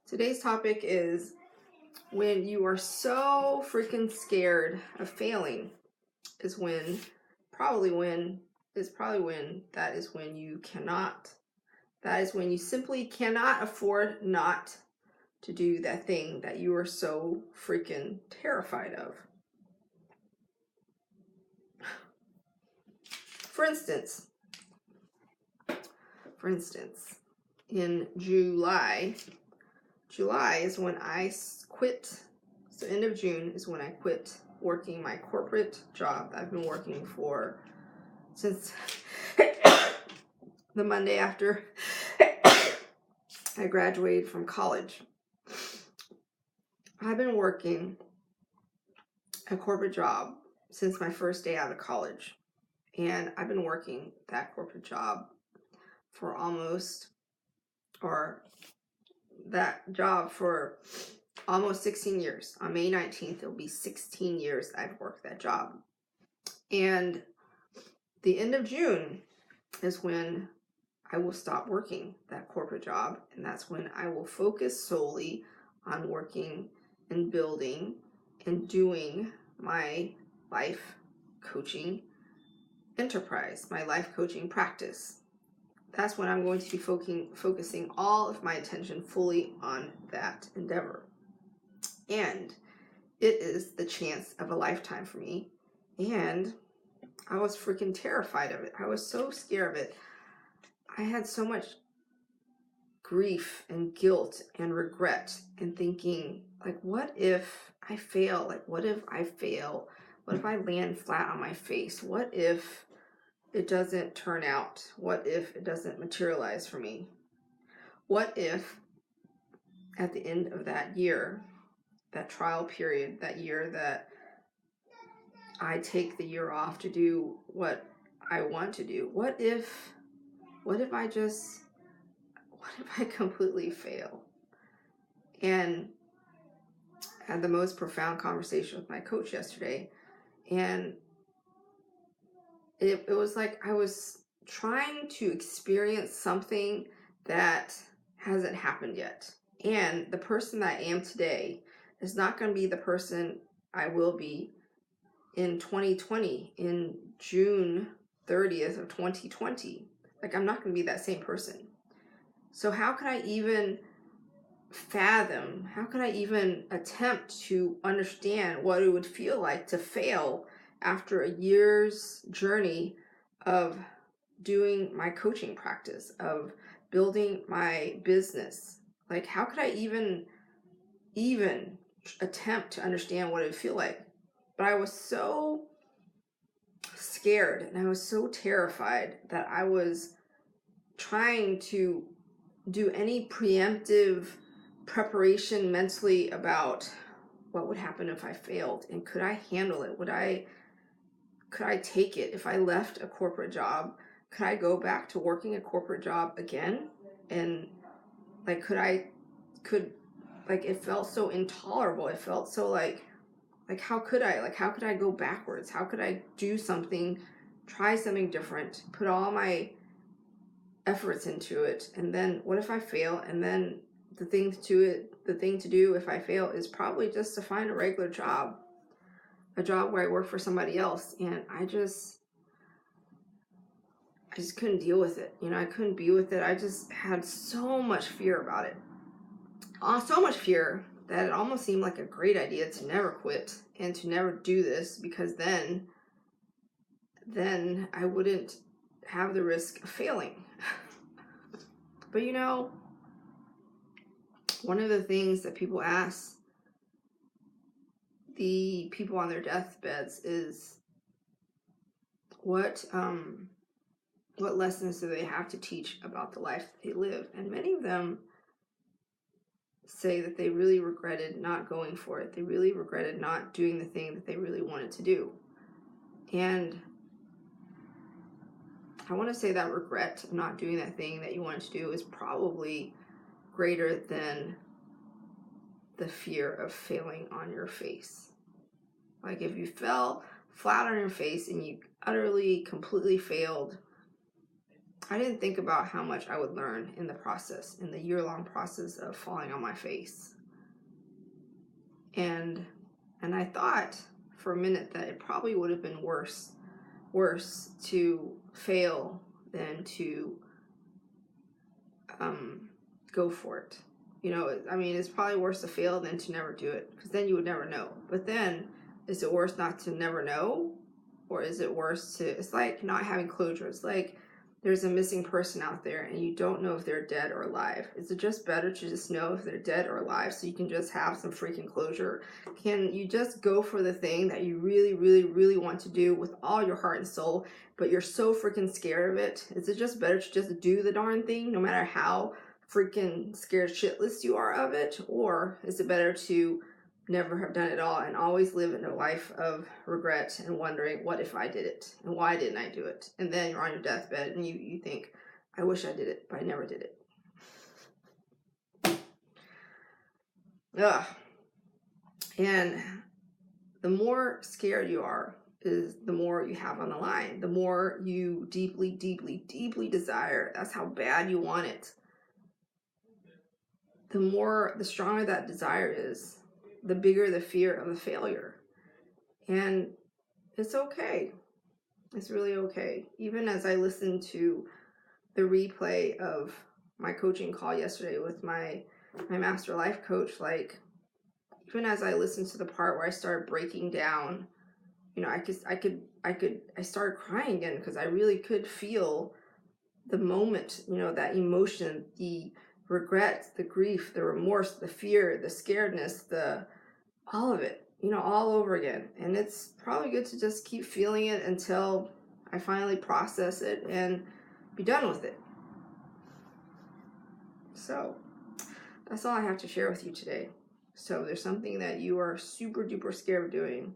Today's topic is when you are so freaking scared of failing is when you simply cannot afford not to do that thing that you are so freaking terrified of. For instance, in July is when I quit. So end of June is when I quit working my corporate job that I've been working for since the Monday after I graduated from college. I've been working a corporate job since my first day out of college. And I've been working that corporate job for almost 16 years. On May 19th, it'll be 16 years I've worked that job. And the end of June is when I will stop working that corporate job. And that's when I will focus solely on working and building and doing my life coaching enterprise, my life coaching practice. That's when I'm going to be focusing all of my attention fully on that endeavor. And it is the chance of a lifetime for me. And I was freaking terrified of it. I was so scared of it. I had so much grief and guilt and regret and thinking, like, what if I fail? Like, what if I fail? What if I land flat on my face? What if it doesn't turn out? What if it doesn't materialize for me? What if at the end of that year, that trial period, that year that I take the year off to do what I want to do, what if I completely fail? And I had the most profound conversation with my coach yesterday, and it was like I was trying to experience something that hasn't happened yet. And the person that I am today is not going to be the person I will be in 2020, in June 30th of 2020. Like, I'm not going to be that same person. So how can I even fathom, how can I even attempt to understand what it would feel like to fail after a year's journey of doing my coaching practice, of building my business? Like, how could I even attempt to understand what it would feel like? But I was so scared and I was so terrified that I was trying to do any preemptive preparation mentally about what would happen if I failed, and could I handle it? Could I take it if I left a corporate job? Could I go back to working a corporate job again? And like, it felt so intolerable. It felt so like how could I go backwards? How could I do something, try something different, put all my efforts into it, and then what if I fail? And then the thing to do if I fail is probably just to find a regular job, a job where I work for somebody else. And I just couldn't deal with it. I couldn't be with it. I just had so much fear about it. So much fear that it almost seemed like a great idea to never quit and to never do this, because then I wouldn't have the risk of failing. But one of the things that people ask the people on their deathbeds is what lessons do they have to teach about the life that they live? And many of them say that they really regretted not going for it. They really regretted not doing the thing that they really wanted to do. And I want to say that regret of not doing that thing that you wanted to do is probably greater than the fear of failing on your face. Like, if you fell flat on your face and you utterly, completely failed, I didn't think about how much I would learn in the process, in the year-long process of falling on my face. And I thought for a minute that it probably would have been worse to fail than to go for it. You know, I mean, it's probably worse to fail than to never do it, because then you would never know. But then, is it worse not to never know? Or is it worse to, it's like not having closure. It's like there's a missing person out there and you don't know if they're dead or alive. Is it just better to just know if they're dead or alive so you can just have some freaking closure? Can you just go for the thing that you really, really, really want to do with all your heart and soul, but you're so freaking scared of it? Is it just better to just do the darn thing no matter how freaking scared shitless you are of it? Or is it better to never have done it all and always live in a life of regret and wondering, what if I did it? And why didn't I do it? And then you're on your deathbed and you think, I wish I did it, but I never did it. Ugh. And the more scared you are, is the more you have on the line. The more you deeply, deeply, deeply desire. That's how bad you want it. The stronger that desire is, the bigger the fear of the failure. And it's okay. It's really okay. Even as I listened to the replay of my coaching call yesterday with my master life coach, like, even as I listened to the part where I started breaking down, you know, I started crying again, because I really could feel the moment, you know, that emotion, the regret, the grief, the remorse, the fear, the scaredness, all of it, you know, all over again. And it's probably good to just keep feeling it until I finally process it and be done with it. So that's all I have to share with you today. So if there's something that you are super duper scared of doing,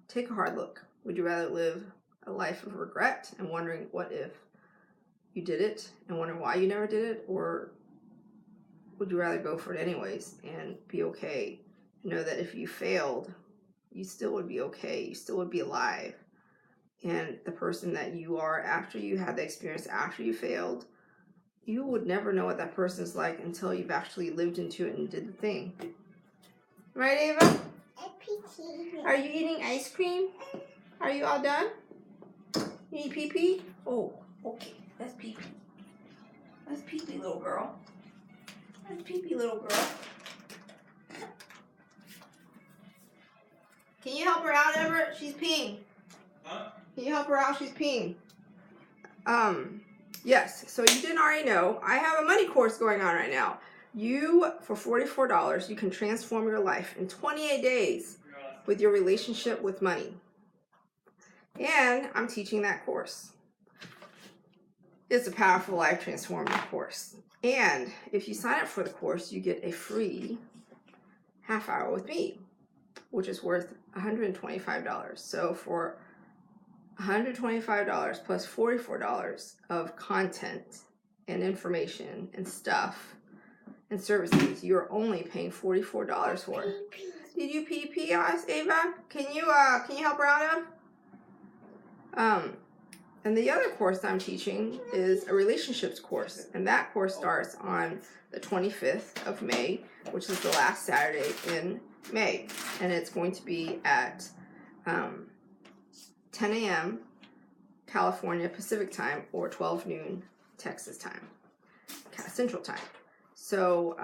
take a hard look. Would you rather live a life of regret and wondering what if you did it and wondering why you never did it? Or would you rather go for it anyways and be okay? Know that if you failed, you still would be okay. You still would be alive. And the person that you are after you had the experience, after you failed, you would never know what that person's like until you've actually lived into it and did the thing. Right, Ava? Are you eating ice cream? Are you all done? You need pee-pee? Oh, okay. That's pee-pee. That's pee-pee, little girl. That's pee-pee, little girl. Can you help her out, Everett? She's peeing. Huh? Can you help her out? She's peeing. Yes, so you didn't already know, I have a money course going on right now. For $44, you can transform your life in 28 days with your relationship with money. And I'm teaching that course. It's a powerful life transforming course. And if you sign up for the course, you get a free half hour with me, which is worth $125. So for $125 plus $44 of content and information and stuff and services, you're only paying $44 for it. Did you pee, Ava? Can you help her out, Eva? And the other course I'm teaching is a relationships course, and that course starts on the 25th of May, which is the last Saturday in May, and it's going to be at 10 a.m. California Pacific time or 12 noon Texas time, Central time. So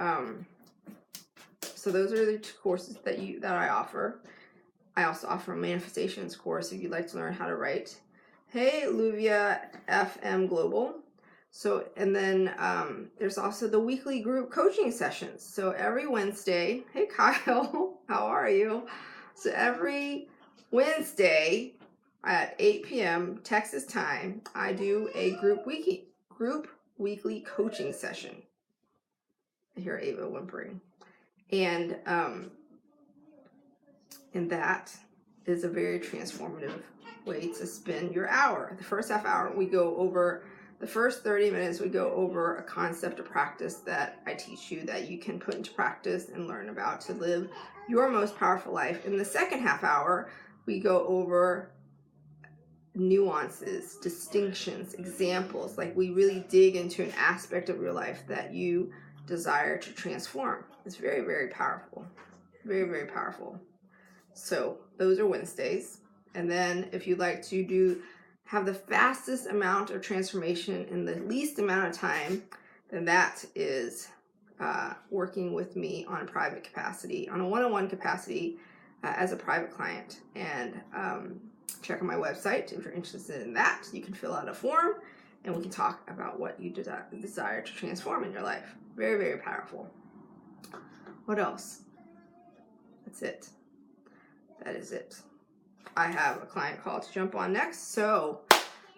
so those are the two courses that I offer. I also offer a manifestations course if you'd like to learn how to write. Hey, Luvia FM Global. So, and then there's also the weekly group coaching sessions. So every Wednesday, hey Kyle, how are you? So every Wednesday at 8 p.m. Texas time, I do a group weekly coaching session. I hear Ava whimpering. And that is a very transformative way to spend your hour. The first half hour, we go over, the first 30 minutes, we go over a concept of practice that I teach you that you can put into practice and learn about to live your most powerful life. In the second half hour, we go over nuances, distinctions, examples. Like we really dig into an aspect of your life that you desire to transform. It's very, very powerful. Very, very powerful. So those are Wednesdays. And then if you'd like to have the fastest amount of transformation in the least amount of time, then that is working with me on a private capacity, on a one-on-one capacity as a private client. And check on my website if you're interested in that. You can fill out a form and we can talk about what you desire to transform in your life. Very, very powerful. What else? That's it. That is it. I have a client call to jump on next. So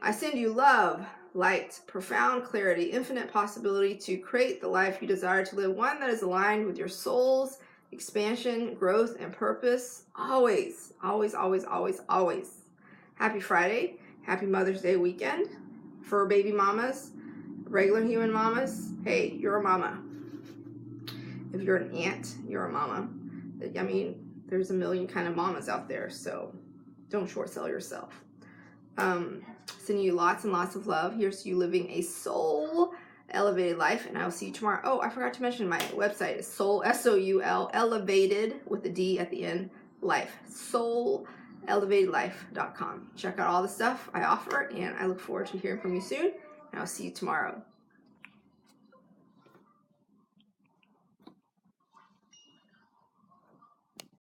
I send you love, light, profound clarity, infinite possibility to create the life you desire to live, one that is aligned with your soul's expansion, growth, and purpose. Always, always, always, always, always. Happy Friday. Happy Mother's Day weekend. For baby mamas, regular human mamas, hey, you're a mama. If you're an aunt, you're a mama. I mean, there's a million kind of mamas out there, so don't short sell yourself. Sending you lots and lots of love. Here's to you living a soul elevated life, and I will see you tomorrow. Oh, I forgot to mention my website is soul, S-O-U-L, elevated with a D at the end, life, soulelevatedlife.com. Check out all the stuff I offer, and I look forward to hearing from you soon, and I'll see you tomorrow.